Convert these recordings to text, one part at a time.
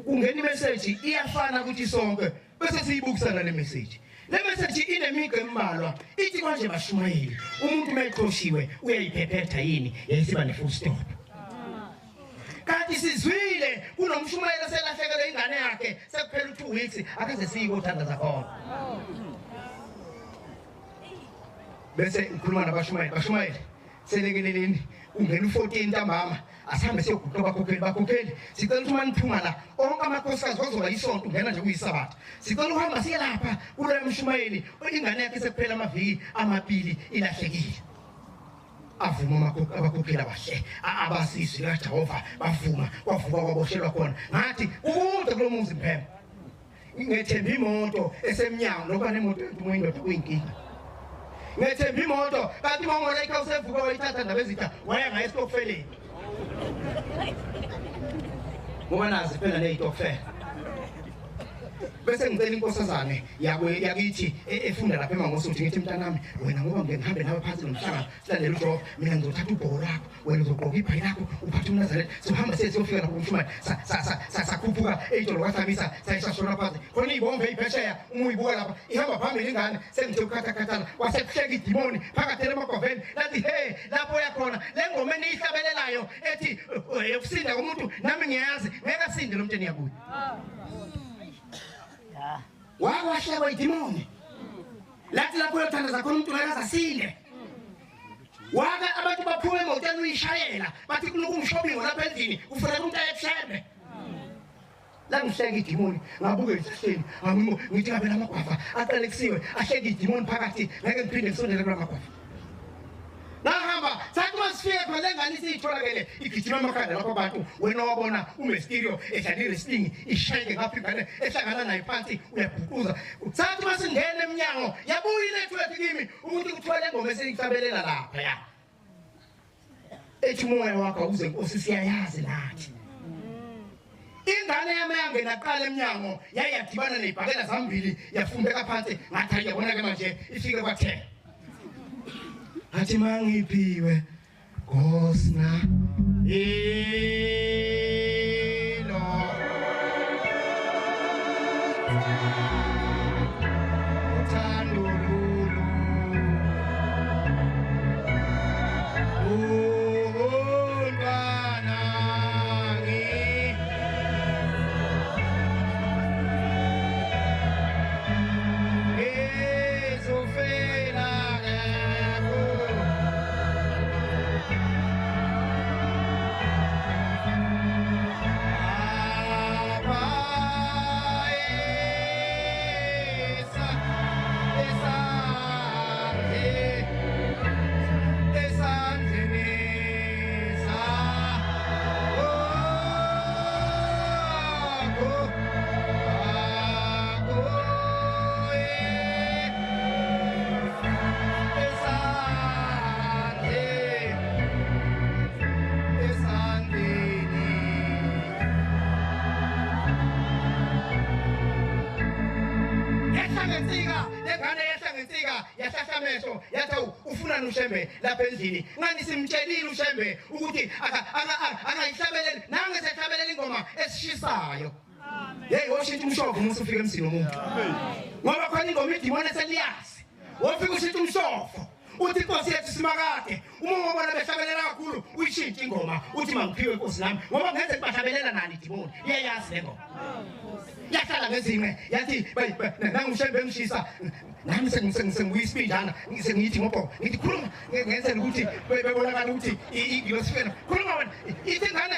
kungena imessage iyafana ukuthi sonke bese siyibukisana le message. Le message inemiga embalwa ithi manje bashumayeli umuntu meqoshiwe uyayiphephetha yini yayisiba ne full stop. Kanti sizwile kunomshumayeli selahlekelwe ingane yakhe sekuphela 2 weeks akaze siyikothanda zakhona. Bese ukhuluma nabashumayeli selekeleleni ungena u14 ntambama asihambe siyoguqa bakhokheli sicela ukuthi maniphuma la onke amakhosikazi ozoba isonto ungena nje kuyisabatha sicela uhamba siye lapha kulo mshumayeli ingane yakhe sekuphela amaviki amabili ilahlekile. Avuma abakhokheli abahle abasizwe kaJehova bavuma kwavuka kwaboshelwa khona ngathi ukude kulo muzi mphembe ngethemba imoto esemnyango ngoba nemoto entumo indoda kuyinkinga. Ngethemba imoto kanti mongola ikhawusevuka wayithatha ndabezitha waya ngaye stokfeleni. Ngoba nazi phela nezitokfela. Bese ngicela inkosazane yakithi efunda lapha eMangosuthu ngithi mntanami wena ngoba ngihambe nawe phansi nomhlanga silandela uJob mina ngizothatha ubholo lakho wena uzogqoka ibhayi lakho uphathe umNazaretha sohamba siyofika lapho umshumane sakhuphuka eyitolo kwaThamisa sayishashona phansi khona ibombe iphesheya uma uyibuka lapha ihamba phambili ingane sengithe ukhatha wasekuhleka idimoni phakathi emagwaveni lathi hey lapho yakhona le ngoma eniyihlabelelayo ethi yokusinda komuntu nami ngiyazi ngeke asinde lo mnteni yakuyo. Wahlekwa idimoni lathi lapho uyothandaza khona umuntu ngeke asinde. Waka abantu baphume emotweni uyishayela bathi kunokumshobingo lapha endlini kufanele umuntu ayeshebe. La ngihleka idimoni ngabuke isihleni ngamo ngithi ngabe lamagwafa aqalekisiwe ahleka idimoni phakathi ngeke ngiphinde ngisondele kula magwafa. Nahamba sathi masifike khona lengane isitholakele igijima amakhanda lapho abantu wena wabona uMysterio edlala wrestling ishayeke ngapha ingane ehlangana naye phansi uyabhukuza. Sathi masingena eminyango yabuya inetwork kimi umuntu kuthwele ingoma esiyithabelela lapha ya. Ethi moya wakho uze Nkosi siyayazi nathi. Ingane yami yangena qala eminyango yayadibana nezibhakela zambili yafumbeka phansi ngathi yabona ke manje ifike kwathela. Athi mangiphiwe Nkosina ilo uthando lulu untwana ngizofela yashashamesho yathi ufuna nushembe lapha endlini ngani simtshelile ushembe ukuthi akayihlabeleli nange sehlabelela ingoma esishisayo. Hey washintsha umshoko musu ufika emsini womuntu ngoba khona ingoma idimoni eseliyazi wofika ushintsha umshoko uthi Nkosi yethu simakade uma ngobona behlabelela kakhulu uyishintsha ingoma uthi mangiphiwe Nkosi nami ngoba ngeze bahlabelela nani idimoni iyayazi le ngoma yahlala ngezime yathi nangushembe emshisa nami sengiyisipindana ngisengiyithi ngoba ngithi khuluma ngenzela ukuthi bebonakala ukuthi ngilosifena khuluma wena ithi ngane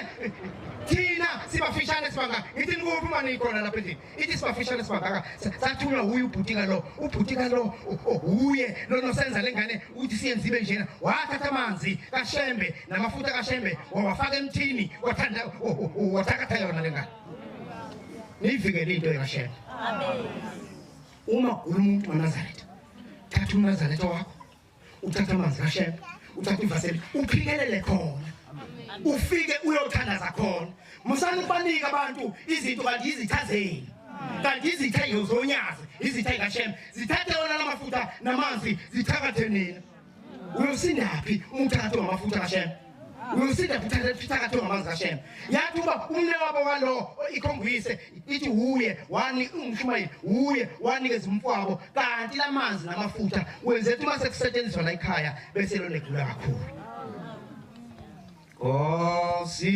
thina sibafishane sibanga ngithi nikuphi manje ikhona lapha endlini ithi sibafishane sibanga sathunywa uyu ubhutika lo uye lo senza lengane ukuthi siyenzibe njena wathatha amanzi kaShembe namafutha kaShembe wawafaka emthini wathanda wathakatha yona lengane niyivikele into kaShembe. Amen. Uma umuntu waNazaretha thatha uNazaretha wakho uthatha amanzi kaShembe uthatha ivaseli uphikelele khona ufike uyothandaza khona musana ubanika abantu izinto kanti izithazeni kanti izithayo zonyazi izithayi kaShembe zithathe yona lamafutha namanzi zithakathe nina uyosindaphi umthatho wamafutha kaShembe uyosida phithakathonga amanzi kaShem yathi uba umne wabo walo ikhombise ithi uye wani umshumayeli uye wanikeza umfowabo kanti lamanzi namafutha wenze uma sekusetshenziswa la ekhaya bese lo negula kakhulu Nkosi